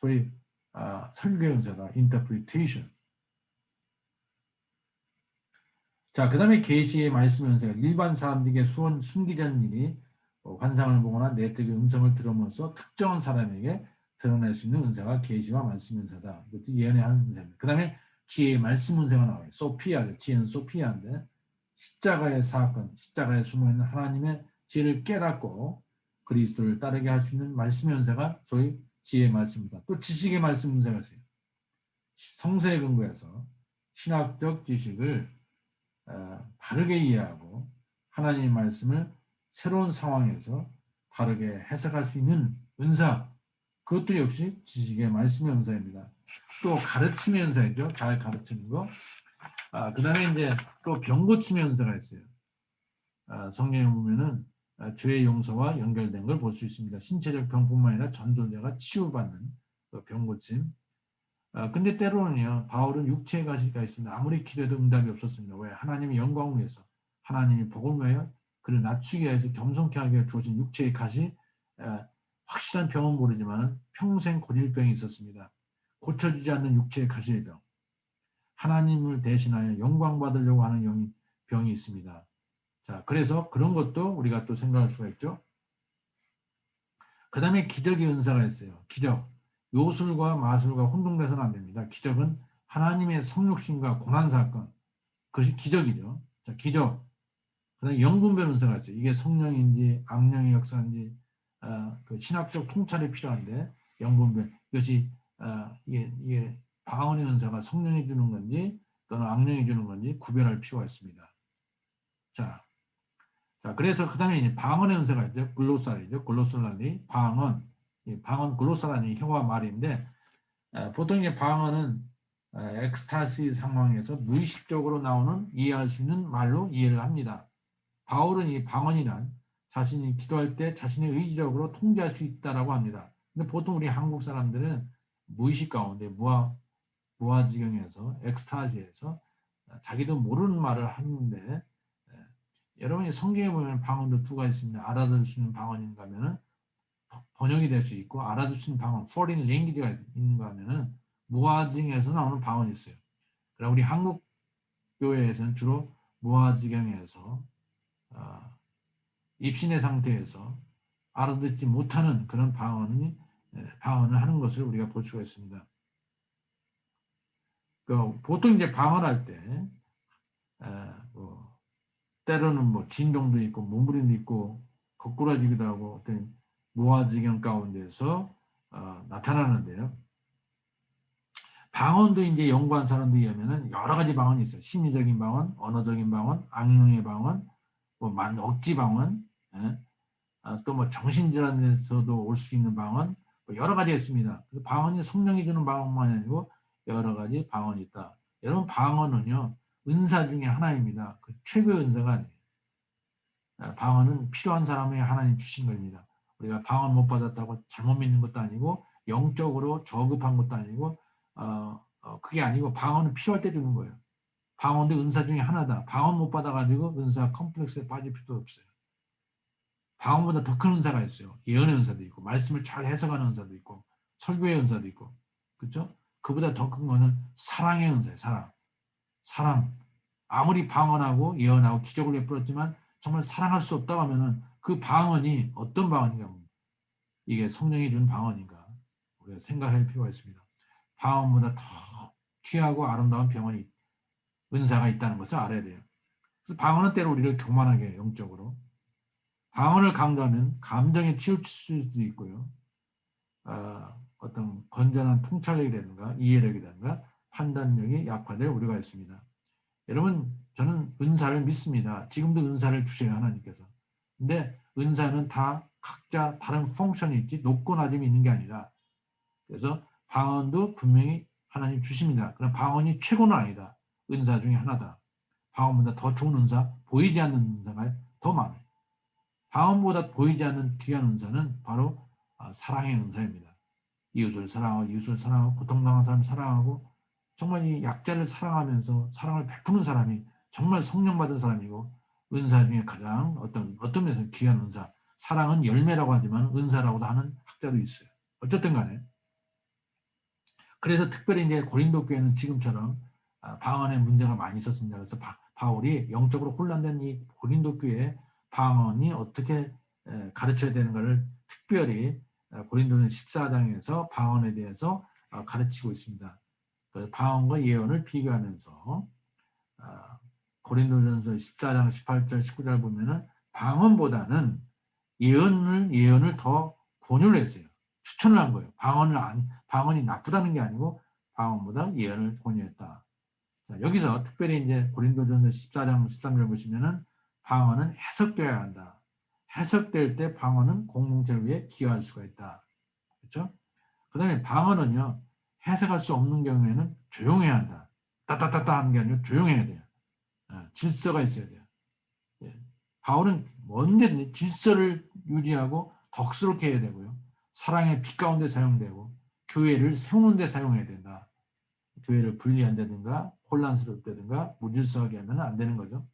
소위 설교의 은사다. interpretation. 자, 그 다음에 계시의 말씀의 은사가 일반 사람들에게 숨기자는 일이 환상을 보거나 내적인 음성을 들으면서 특정한 사람에게 드러낼 수 있는 은사가 계시와 말씀 은사다. 이것도 예언의 한 은사입니다. 그 다음에 지혜의 말씀 은사가 나와요. 소피아죠. 지혜는 소피아인데 십자가의 사건, 십자가에 숨어있는 하나님의 지혜를 깨닫고 그리스도를 따르게 할 수 있는 말씀의 은사가 소위 지혜의 말씀입니다. 또 지식의 말씀 은사가 있어요. 성서에 근거해서 신학적 지식을 바르게 이해하고 하나님의 말씀을 새로운 상황에서 바르게 해석할 수 있는 은사, 그것도 역시 지식의 말씀의 은사입니다. 또 가르침의 은사이죠. 잘 가르치는 거. 그 다음에 이제 또 병고침의 은사가 있어요. 성경에 보면은 죄의 용서와 연결된 걸 볼 수 있습니다. 신체적 병뿐만 아니라 전존재가 치유받는 그 병고침. 근데 때로는요, 바울은 육체의 가시가 있습니다. 아무리 기도해도 응답이 없었습니다. 왜? 하나님의 영광을 위해서, 하나님의 복을 위하여 그를 낮추기 위해서 겸손케 하게 주어진 육체의 가시, 확실한 병은 모르지만 평생 고질병이 있었습니다. 고쳐지지 않는 육체의 가시의 병. 하나님을 대신하여 영광 받으려고 하는 병이 있습니다. 자, 그래서 그런 것도 우리가 또 생각할 수가 있죠. 그 다음에 기적의 은사가 있어요. 기적. 요술과 마술과 혼동돼서는 안 됩니다. 기적은 하나님의 성육신과 고난사건. 그것이 기적이죠. 자, 기적. 그 다음에 영분별 은사가 있어요. 이게 성령인지 악령의 역사인지 그 신학적 통찰이 필요한데 영분별. 이것이 이게 방언의 은사가 성령이 주는 건지 또는 악령이 주는 건지 구별할 필요가 있습니다. 자, 그래서 그 다음에 방언의 은사가 있죠. 글로살이죠. 글로살라니 방언. 방언 글로살라니 혀와 말인데 보통 이제 방언은 엑스타시 상황에서 무의식적으로 나오는 이해할 수 있는 말로 이해를 합니다. 바울은 이 방언이란 자신이 기도할 때 자신의 의지력으로 통제할 수 있다라고 합니다. 근데 보통 우리 한국 사람들은 무의식 가운데 무아지경에서 엑스타시에서 자기도 모르는 말을 하는데 여러분이 성경에 보면 방언도 두 가지 있습니다. 알아들을 수 있는 방언인가 하면은 번역이 될 수 있고 알아들 수 있는 방언, foreign language가 있는가 하면은 무아지경에서 나오는 방언이 있어요. 그럼 우리 한국 교회에서는 주로 무아지경에서 입신의 상태에서 알아듣지 못하는 그런 방언을 하는 것을 우리가 볼 수가 있습니다. 보통 이제 방언할 때 때로는 뭐 진동도 있고 몸부림도 있고 거꾸라지기도 하고 어떤 무아지경 가운데서 나타나는데요. 방언도 이제 연구한 사람들에 의하면은 여러 가지 방언이 있어요. 심리적인 방언, 언어적인 방언, 악령의 방언, 뭐 억지 방언, 또 뭐 정신질환에서도 올 수 있는 방언, 뭐 여러 가지가 있습니다. 그래서 방언이 성령이 주는 방언만이 아니고 여러 가지 방언이 있다. 여러분 방언은요 은사 중에 하나입니다. 그 최고의 은사가 아니에요. 방언은 필요한 사람에게 하나님 주신 겁니다. 우리가 방언 못 받았다고 잘못 믿는 것도 아니고 영적으로 저급한 것도 아니고 그게 아니고 방언은 필요할 때 주는 거예요. 방언도 은사 중에 하나다. 방언 못 받아가지고 은사 컴플렉스에 빠질 필요도 없어요. 방언보다 더 큰 은사가 있어요. 예언의 은사도 있고 말씀을 잘 해석하는 은사도 있고 설교의 은사도 있고 그렇죠? 그보다 더 큰 거는 사랑의 은사예요. 사랑. 아무리 방언하고 예언하고 기적을 베풀었지만 정말 사랑할 수 없다고 하면은 그 방언이 어떤 방언인가, 이게 성령이 준 방언인가 우리가 생각할 필요가 있습니다. 방언보다 더 귀하고 아름다운 병원이 은사가 있다는 것을 알아야 돼요. 그래서 방언은 때로 우리를 교만하게 해요. 영적으로. 방언을 강조하면 감정에 치우칠 수도 있고요. 어떤 건전한 통찰력이라든가 이해력이라든가 판단력이 약화될 우려가 있습니다. 여러분 저는 은사를 믿습니다. 지금도 은사를 주셔요 하나님께서. 근데 은사는 다 각자 다른 펑션이 있지 높고 낮음이 있는 게 아니라 그래서 방언도 분명히 하나님 주십니다. 그럼 방언이 최고는 아니다. 은사 중에 하나다. 방언보다 더 좋은 은사, 보이지 않는 은사가 더 많아요. 방언보다 보이지 않는 귀한 은사는 바로 사랑의 은사입니다. 이웃을 사랑하고 고통당한 사람을 사랑하고 정말 이 약자를 사랑하면서 사랑을 베푸는 사람이 정말 성령 받은 사람이고 은사 중에 가장 어떤 면에서 귀한 은사. 사랑은 열매라고 하지만 은사라고도 하는 학자도 있어요. 어쨌든 간에 그래서 특별히 이제 고린도 교회는 지금처럼 방언의 문제가 많이 있었습니다. 그래서 바울이 영적으로 혼란된 이 고린도 교회에 방언이 어떻게 가르쳐야 되는가를 특별히 고린도전 14장에서 방언에 대해서 가르치고 있습니다. 방언과 예언을 비교하면서 고린도전서 14장 18절 19절 보면은 방언보다는 예언을 더 권유를 했어요. 추천을 한 거예요. 방언이 나쁘다는 게 아니고 방언보다 예언을 권유했다. 자, 여기서 특별히 이제 고린도전서 14장 13절 보시면은 방언은 해석되어야 한다. 해석될 때 방언은 공동체를 위해 기여할 수가 있다. 그렇죠? 그다음에 방언은요. 해석할 수 없는 경우에는 조용해야 한다. 따따따따 하는 게 아니고 조용해야 돼요. 질서가 있어야 돼요. 바울은 언제든지 질서를 유지하고 덕스럽게 해야 되고요. 사랑의 빛 가운데 사용되고 교회를 세우는 데 사용해야 된다. 교회를 분리한다든가 혼란스럽다든가 무질서하게 하면 안 되는 거죠.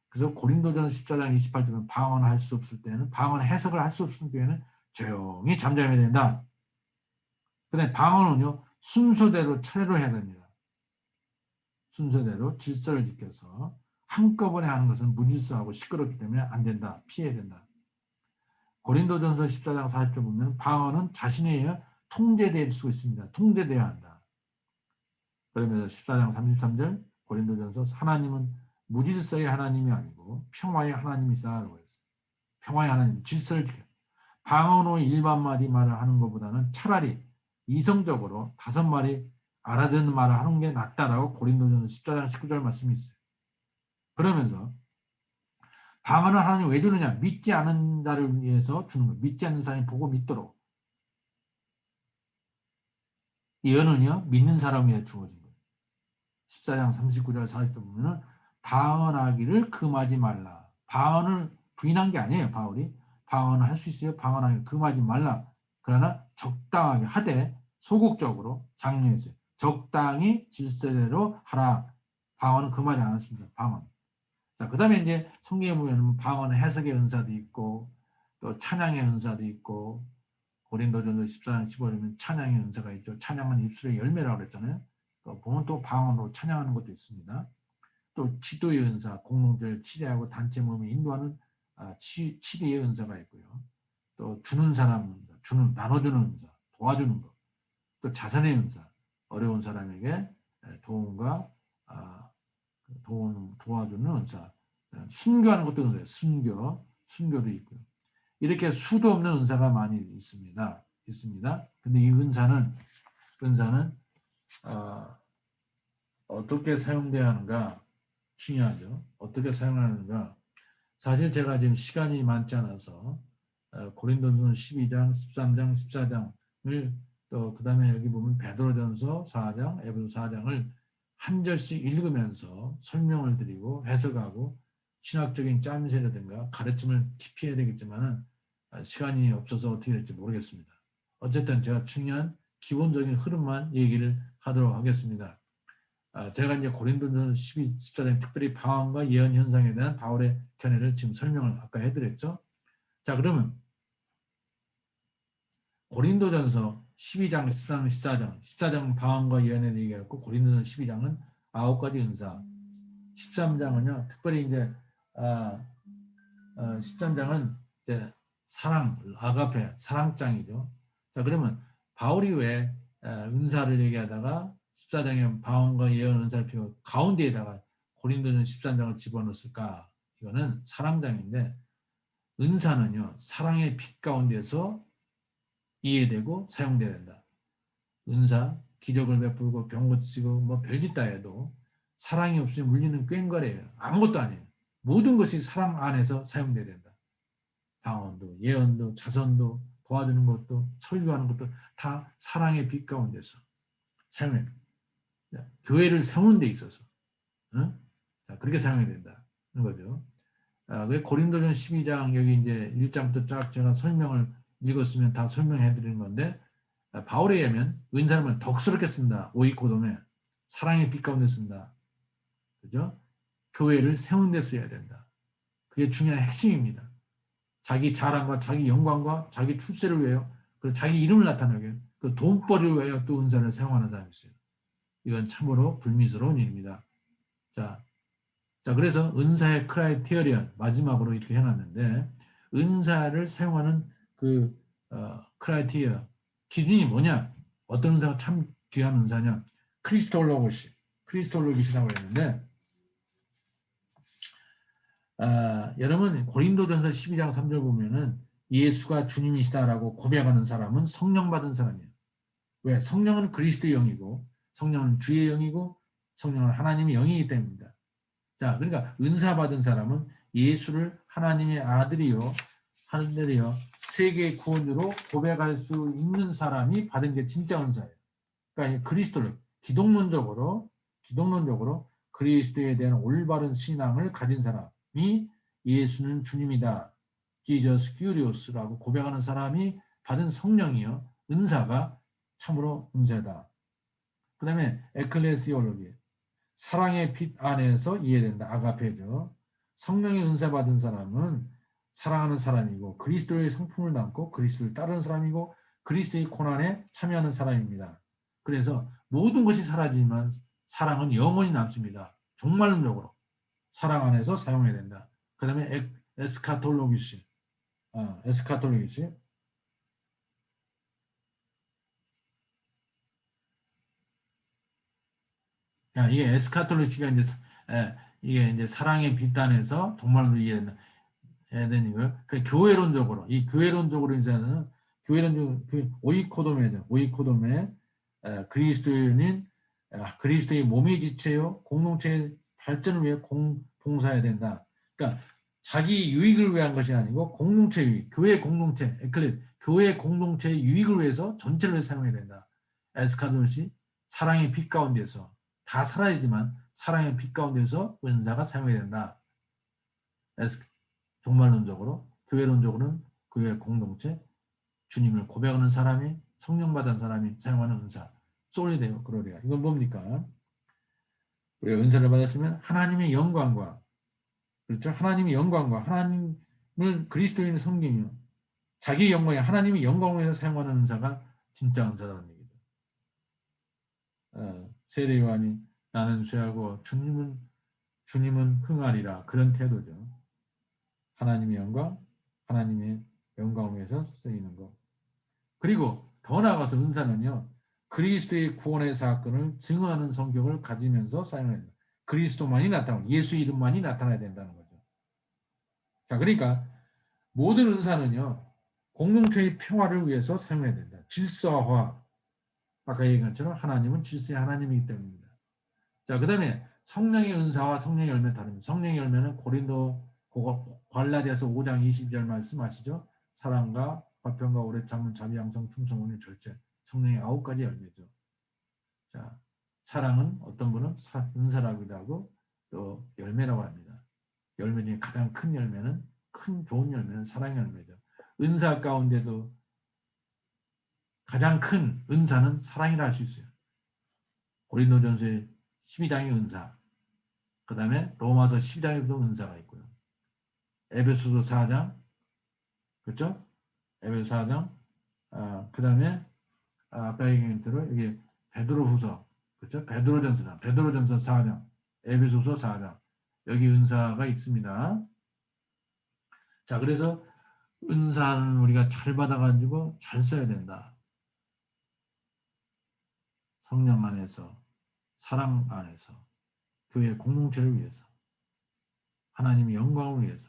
그래서 고린도전 14장 28절은 방언할 수 없을 때는 방언 해석을 할 수 없을 때는 조용히 잠잠해야 된다. 그다음에 방언은요. 순서대로 차례로 해야 됩니다. 순서대로 질서를 지켜서 한꺼번에 하는 것은 무질서하고 시끄럽기 때문에 안 된다. 피해야 된다. 고린도전서 14장 40절 보면 방언은 자신에 의해 통제될 수 있습니다. 통제돼야 한다. 그러면서 14장 33절 고린도전서 하나님은 무질서의 하나님이 아니고 평화의 하나님이시라고 했어요. 평화의 하나님, 질서를 지켜. 방언으로 일반 말을 하는 것보다는 차라리 이성적으로 5마리 알아듣는 말을 하는 게 낫다라고 고린도전서 14장 19절 말씀이 있어요. 그러면서 방언을 하나님 왜 주느냐? 믿지 않은 자를 위해서 주는 거예요. 믿지 않는 사람이 보고 믿도록. 예언은요, 믿는 사람을 위해 주어진 거예요. 14장 39절 40절 보면은 방언하기를 금하지 말라. 방언을 부인한 게 아니에요. 바울이. 방언을 할 수 있어요. 방언하기 금하지 말라. 그러나 적당하게 하되 소극적으로 장려했어요. 적당히 질서대로 하라. 방언은 금하지 않았습니다. 방언. 자, 그 다음에 이제 성경에 보면 방언의 해석의 은사도 있고 또 찬양의 은사도 있고 고린도전서 14장 15절에는 찬양의 은사가 있죠. 찬양은 입술의 열매라고 그랬잖아요. 또 보면 또 방언으로 찬양하는 것도 있습니다. 또 지도의 은사, 공동체를 치리하고 단체 몸에 인도하는 치리의 은사가 있고요. 또 주는 사람 은사, 나눠주는 은사, 도와주는 것. 또 자선의 은사, 어려운 사람에게 도움과 도와주는 은사. 순교하는 것도 은사예요. 순교도 있고요. 이렇게 수도 없는 은사가 많이 있습니다. 근데 이 은사는 어떻게 사용돼야 하는가 중요하죠. 어떻게 사용하는가. 사실 제가 지금 시간이 많지 않아서 고린도전서 12장, 13장, 14장을 또 그 다음에 여기 보면 베드로전서 4장, 에베소 4장을 한 절씩 읽으면서 설명을 드리고 해석하고 신학적인 짬새라든가 가르침을 깊이 해야 되겠지만 시간이 없어서 어떻게 될지 모르겠습니다. 어쨌든 제가 중요한 기본적인 흐름만 얘기를 하도록 하겠습니다. 제가 이제 고린도전서 12, 14장 특별히 방언과 예언 현상에 대한 바울의 견해를 지금 설명을 아까 해드렸죠. 자, 그러면 고린도전서 12장, 13장, 14장, 14장은 방언과 예언에 대해 얘기했고 고린도전서 12장은 9가지 은사, 13장은요 특별히 이제 13장은 이제 사랑, 아가페, 사랑장이죠. 자, 그러면 바울이 왜 은사를 얘기하다가 14장에 방언과 예언 은사를 피고 가운데에다가 고린도전 13장을 집어넣었을까? 이거는 사랑장인데 은사는요 사랑의 빛 가운데서 이해되고 사용돼야 된다. 은사, 기적을 베풀고 병 고치고 뭐 별짓 다 해도 사랑이 없으면 물리는 꽹과리예요. 아무것도 아니에요. 모든 것이 사랑 안에서 사용돼야 된다. 방언도, 예언도, 자선도, 도와주는 것도, 설교하는 것도 다 사랑의 빛 가운데서 사용해야 된다. 교회를 세우는 데 있어서 그렇게 사용해야 된다는 거죠. 왜 고린도전 12장 여기 이제 1장부터 쫙 제가 설명을 읽었으면 다 설명해 드리는 건데 바울에 의하면 은사는 덕스럽게 쓴다. 오이코돔에 사랑의 빛 가운데 쓴다. 그죠? 교회를 세우는 데 써야 된다. 그게 중요한 핵심입니다. 자기 자랑과 자기 영광과 자기 출세를 위하여 그리고 자기 이름을 나타내기 위해 그 돈벌이를 위하여 또 은사를 사용하는 사람이 있어요. 이건 참으로 불미스러운 일입니다. 자, 그래서 은사의 크라이테리언 마지막으로 이렇게 해놨는데 은사를 사용하는 그 크라이테리어 기준이 뭐냐? 어떤 은사가 참 귀한 은사냐? 크리스톨로기시라고 했는데 여러분 고린도전서 12장 3절 보면은 예수가 주님이시다라고 고백하는 사람은 성령 받은 사람이에요. 왜? 성령은 그리스도의 영이고 성령은 주의 영이고 성령은 하나님의 영이기 때문입니다. 자, 그러니까 은사 받은 사람은 예수를 하나님의 아들이요 세계의 구원으로 고백할 수 있는 사람이 받은 게 진짜 은사예요. 그러니까 그리스도를 기독론적으로 그리스도에 대한 올바른 신앙을 가진 사람이 예수는 주님이다. Jesus Curious라고 고백하는 사람이 받은 성령이요. 은사가 참으로 은사다. 그 다음에 에클레시올로기 사랑의 빛 안에서 이해된다. 아가페죠. 성령의 은사 받은 사람은 사랑하는 사람이고 그리스도의 성품을 담고 그리스도를 따르는 사람이고 그리스도의 고난에 참여하는 사람입니다. 그래서 모든 것이 사라지지만 사랑은 영원히 남습니다. 종말론적으로 사랑 안에서 사용해야 된다. 그 다음에 에스카톨로기시 이게 에스카톨로시가 이게 이제 사랑의 빛단에서 종말로 이해해야 되는 거예요. 그러니까 교회론적으로 이제는 오이코돔에 그리스도의 몸의 지체요 공동체의 발전을 위해 봉사해야 된다. 그러니까 자기 유익을 위한 것이 아니고 공동체 유익, 교회 공동체, 교회 공동체의 유익을 위해서 전체를 사용해야 된다. 에스카톨로시 사랑의 빛 가운데서 다 살아야지만 사랑의 빛 가운데서 은사가 사용이 된다. 그래서 종말론적으로, 교회론적으로는 교회 공동체, 주님을 고백하는 사람이, 성령 받은 사람이 사용하는 은사, 솔리데오 그로리아. 이건 뭡니까? 우리가 은사를 받았으면 하나님의 영광과, 그렇죠? 하나님의 영광과 하나님을 그리스도인의 성경이요. 자기의 영광이 하나님의 영광을 위해서 사용하는 은사가 진짜 은사라는 얘기죠. 세례 요한이 나는 쇠하고 주님은 흥하리라. 그런 태도죠. 하나님의 영광, 하나님의 영광을 위해서 쓰이는 것. 그리고 더 나아가서 은사는요. 그리스도의 구원의 사건을 증언하는 성격을 가지면서 사용해야 된다. 그리스도만이 나타나고 예수 이름만이 나타나야 된다는 거죠. 자, 그러니까 모든 은사는요. 공동체의 평화를 위해서 사용해야 된다. 질서화. 아까 얘기한 것처럼 하나님은 질서의 하나님이기 때문입니다. 자, 그 다음에 성령의 은사와 성령의 열매는 다릅니다. 성령의 열매는 갈라디아서 5장 22절 말씀하시죠. 사랑과 화평과 오래 참은 자비 양성 충성 온유 절제 성령의 9가지 열매죠. 자, 사랑은 어떤 분은 은사라고도 하고 또 열매라고 합니다. 열매 중에 가장 큰 열매는 큰 좋은 열매는 사랑의 열매죠. 은사 가운데도 가장 큰 은사는 사랑이라 할 수 있어요. 고린도전서 12장의 은사, 그 다음에 로마서 12장에도 은사가 있고요. 에베소서 4장, 그렇죠? 에베소 4장, 그 다음에 아까 얘기한 대로 이게 베드로후서, 그렇죠? 베드로전서 4장, 에베소서 4장, 여기 은사가 있습니다. 자, 그래서 은사는 우리가 잘 받아가지고 잘 써야 된다. 성령 안에서, 사랑 안에서, 교회 공동체를 위해서, 하나님의 영광을 위해서,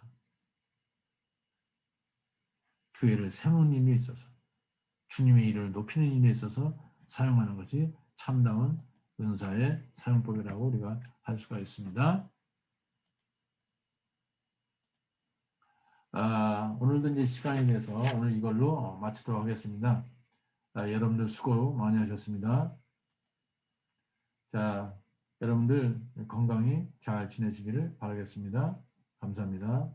교회를 세우는 일에 있어서, 주님의 일을 높이는 일에 있어서 사용하는 것이 참다운 은사의 사용법이라고 우리가 할 수가 있습니다. 오늘도 이제 시간이 돼서 오늘 이걸로 마치도록 하겠습니다. 여러분들 수고 많이 하셨습니다. 자, 여러분들 건강히 잘 지내시기를 바라겠습니다. 감사합니다.